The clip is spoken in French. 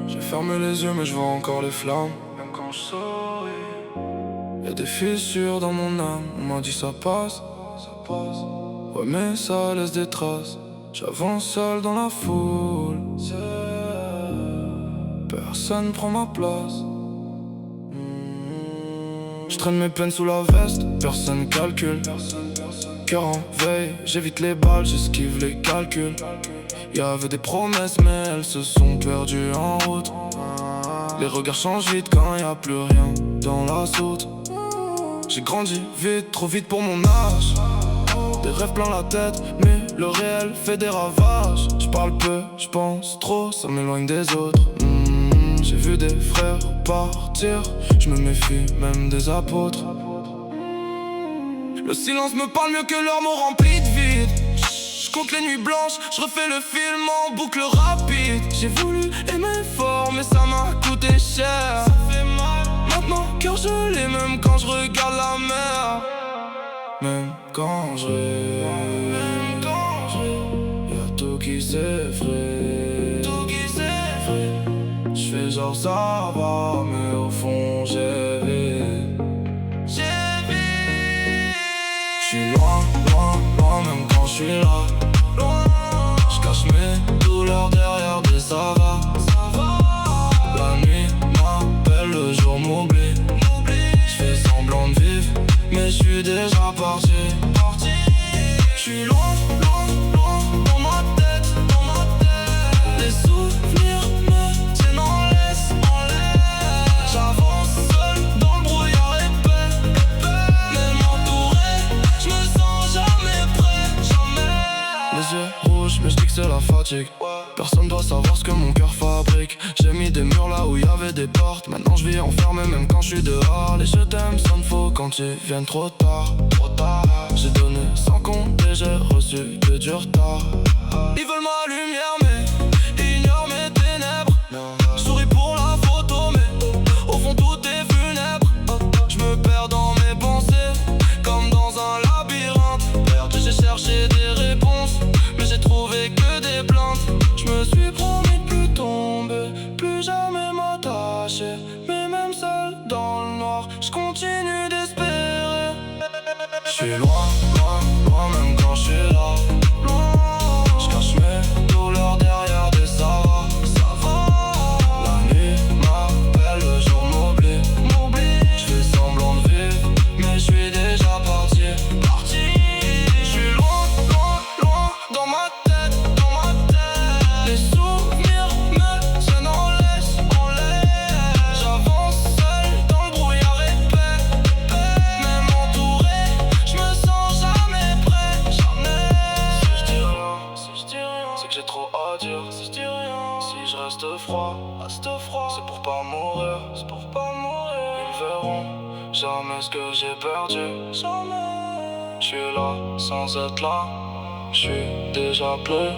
J'ai fermé les yeux mais je vois encore les flammes. Même quand je souris, y'a des fissures dans mon âme. On m'a dit ça passe, ça passe. Ouais mais ça laisse des traces. J'avance seul dans la foule. Personne prend ma place. Je traîne mes peines sous la veste, personne calcule. Cœur en veille, j'évite les balles, j'esquive les calculs. Y'avait des promesses mais elles se sont perdues en route. Les regards changent vite quand y'a plus rien dans la soute. J'ai grandi vite, trop vite pour mon âge. Des rêves plein la tête, mais le réel fait des ravages. J'parle peu, j'pense trop, ça m'éloigne des autres. J'ai vu des frères partir, je me méfie même des apôtres. Le silence me parle mieux que leurs mots remplis de vide. J'compte les nuits blanches, j'refais le film en boucle rapide. J'ai voulu aimer fort mais ça m'a coûté cher. Ça fait mal, maintenant cœur gelé même quand je regarde la mer. Même quand je rêve, y'a tout qui s'effraie. J'fais genre ça va mais au fond j'ai vide. J'suis loin, loin, loin même quand j'suis là. J'cache mes douleurs derrière des savanes. La nuit m'appelle, le jour m'oublie. J'fais semblant de vivre mais j'suis déjà parti. J'suis loin, loin, loin dans ma tête, les souvenirs me tiennent en laisse, J'avance seul dans le brouillard épais. Même entouré, j'me sens jamais prêt, jamais. Les yeux rouges, mais j'dis que c'est la fatigue. Personne doit savoir ce que mon cœur fabrique. J'ai mis des murs là où y'avait des portes. Maintenant je vis enfermé même quand je suis dehors. Les je t'aime sonnent faux quand ils viennent trop tard. J'ai donné sans compter, j'ai reçu que du retard. Ils veulent ma lumière mais ignorent mes ténèbres. J'souris pour la photo mais au fond tout est funèbre. J'me perds dans mes pensées comme dans un labyrinthe. Perdu j'ai cherché des réponses mais j'ai trouvé que des plaintes. J'me suis promis de plus tomber, plus jamais m'attacher. Mais même seul dans le noir, j'continue d'espérer. J'suis loin, loin, loin même quand j'suis là. J'cache mes douleurs derrière des savanes. La nuit m'appelle, le jour m'oublie. J'fais semblant de vivre, mais j'suis déjà parti. J'suis loin, loin, loin dans ma tête, les souvenirs me tiennent en laisse, J'avance seul dans le brouillard épais. Même entouré, j'me sens jamais prêt, jamais. Si j'dis rien, c'est que j'ai trop à dire. Si j'dis rien, si j'reste froid, c'est pour pas mourir, Ils verront jamais ce que j'ai perdu, jamais. J'suis là sans être là, j'suis déjà bleu.